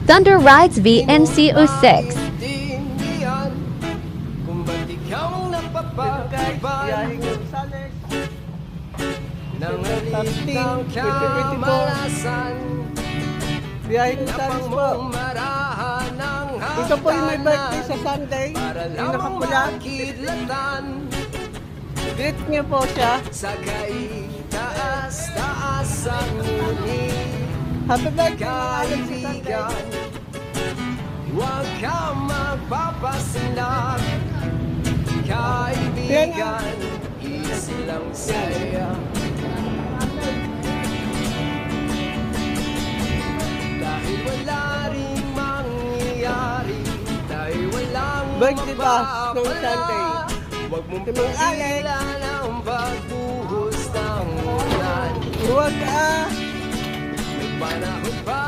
Thunder Rides VNCO6. Kung ba't ikaw napapagpapay nang halitang kamalasan Biyahing Salis po. marahan ng Ito po yung may birthday sa Sunday. para Yung lamang nakapula. makidlatan Greet niyo po siya. sa kaitaas-taas ang muli Happy birthday mga Alex sa Sunday. kaibigan. Huwag kang magpapasinag, kaibigan, easy lang saya. Dahil wala ring mangyayari, dahil walang Birthday ba nung mapapala. Sunday? Huwag mong Si Mang Alex. pigilan ang pagbuhos ng ulan. Huwag ka. May panahon pa